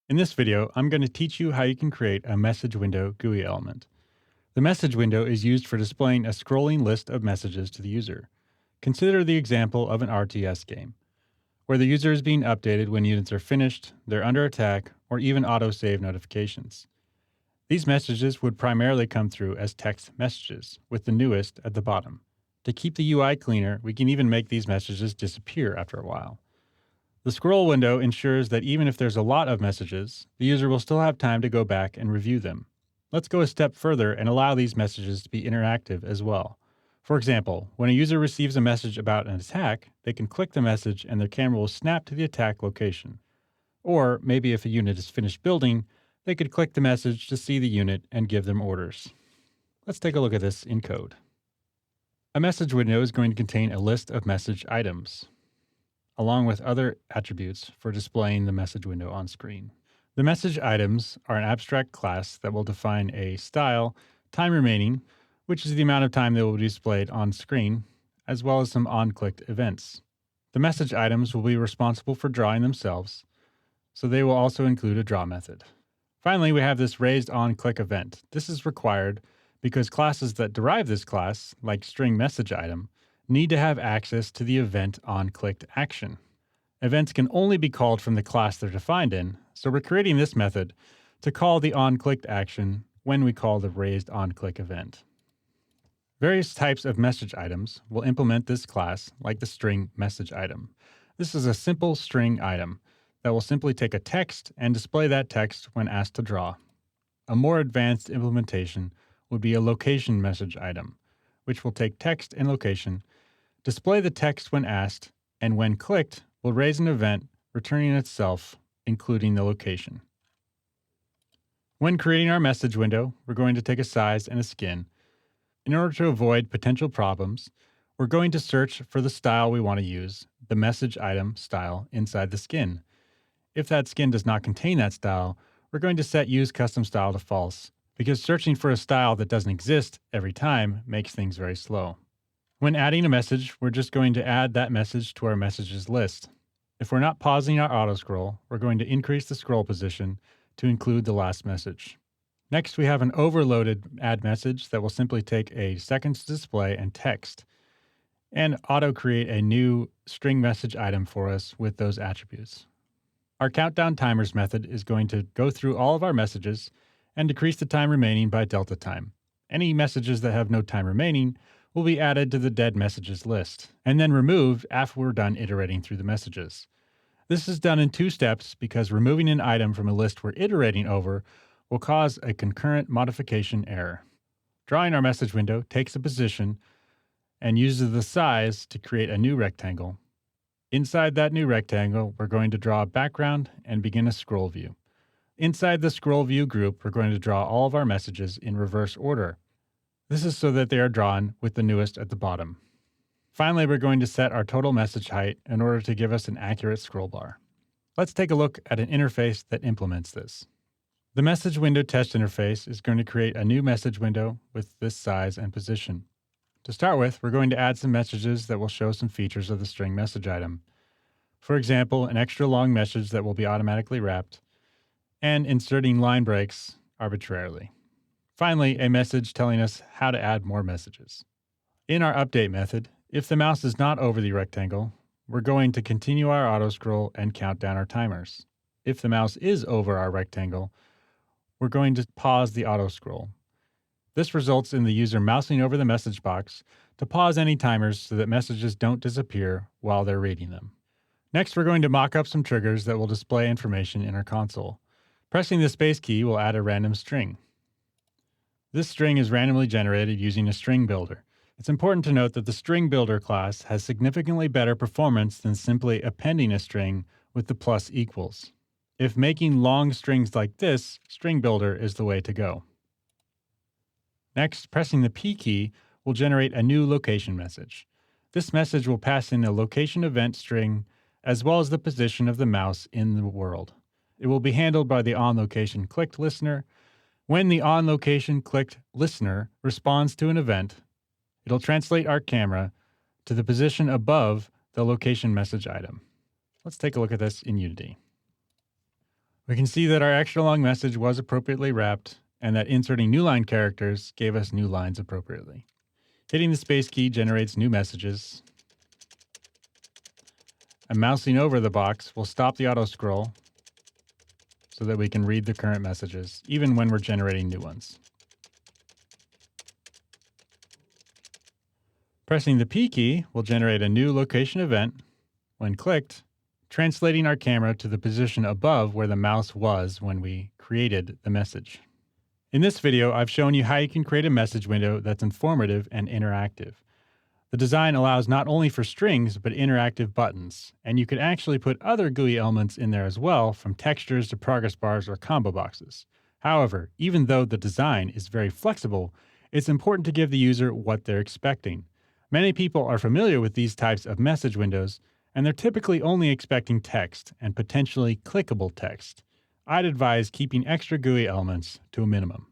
In this video, I'm going to teach you how you can create a message window GUI element. The message window is used for displaying a scrolling list of messages to the user. Consider the example of an RTS game, where the user is being updated when units are finished, they're under attack, or even autosave notifications. These messages would primarily come through as text messages, with the newest at the bottom. To keep the UI cleaner, we can even make these messages disappear after a while. The scroll window ensures that even if there's a lot of messages, the user will still have time to go back and review them. Let's go a step further and allow these messages to be interactive as well. For example, when a user receives a message about an attack, they can click the message and their camera will snap to the attack location. Or maybe if a unit is finished building, they could click the message to see the unit and give them orders. Let's take a look at this in code. A message window is going to contain a list of message items, along with other attributes for displaying the message window on screen. The message items are an abstract class that will define a style, time remaining, which is the amount of time they will be displayed on screen, as well as some on-clicked events. The message items will be responsible for drawing themselves, so they will also include a draw method. Finally, we have this raised on-click event. This is required because classes that derive this class, like string message item, need to have access to the event on-clicked action. Events can only be called from the class they're defined in, so we're creating this method to call the on-clicked action when we call the raised on-click event. Various types of message items will implement this class, like the string message item. This is a simple string item that will simply take a text and display that text when asked to draw. A more advanced implementation would be a location message item, which will take text and location, display the text when asked, and when clicked, will raise an event returning itself, including the location. When creating our message window, we're going to take a size and a skin. In order to avoid potential problems, we're going to search for the style we want to use, the message item style, inside the skin. If that skin does not contain that style, we're going to set Use Custom Style to false, because searching for a style that doesn't exist every time makes things very slow. When adding a message, we're just going to add that message to our messages list. If we're not pausing our auto scroll, we're going to increase the scroll position to include the last message. Next, we have an overloaded add message that will simply take a second to display and text, and auto-create a new string message item for us with those attributes. Our countdown timers method is going to go through all of our messages and decrease the time remaining by delta time. Any messages that have no time remaining will be added to the dead messages list, and then removed after we're done iterating through the messages. This is done in 2 steps because removing an item from a list we're iterating over will cause a concurrent modification error. Drawing our message window takes a position and uses the size to create a new rectangle. Inside that new rectangle, we're going to draw a background and begin a scroll view. Inside the scroll view group, we're going to draw all of our messages in reverse order. This is so that they are drawn with the newest at the bottom. Finally, we're going to set our total message height in order to give us an accurate scroll bar. Let's take a look at an interface that implements this. The message window test interface is going to create a new message window with this size and position. To start with, we're going to add some messages that will show some features of the string message item. For example, an extra long message that will be automatically wrapped, and inserting line breaks arbitrarily. Finally, a message telling us how to add more messages. In our update method, if the mouse is not over the rectangle, we're going to continue our auto scroll and count down our timers. If the mouse is over our rectangle, we're going to pause the auto scroll. This results in the user mousing over the message box to pause any timers so that messages don't disappear while they're reading them. Next, we're going to mock up some triggers that will display information in our console. Pressing the space key will add a random string. This string is randomly generated using a string builder. It's important to note that the string builder class has significantly better performance than simply appending a string with the plus equals. If making long strings like this, string builder is the way to go. Next, pressing the P key will generate a new location message. This message will pass in a location event string as well as the position of the mouse in the world. It will be handled by the onLocation clicked listener. When the onLocation clicked listener responds to an event, it'll translate our camera to the position above the location message item. Let's take a look at this in Unity. We can see that our extra long message was appropriately wrapped and that inserting new line characters gave us new lines appropriately. Hitting the space key generates new messages. And mousing over the box will stop the auto scroll so that we can read the current messages, even when we're generating new ones. Pressing the P key will generate a new location event when clicked, translating our camera to the position above where the mouse was when we created the message. In this video, I've shown you how you can create a message window that's informative and interactive. The design allows not only for strings, but interactive buttons, and you could actually put other GUI elements in there as well, from textures to progress bars or combo boxes. However, even though the design is very flexible, it's important to give the user what they're expecting. Many people are familiar with these types of message windows, and they're typically only expecting text and potentially clickable text. I'd advise keeping extra GUI elements to a minimum.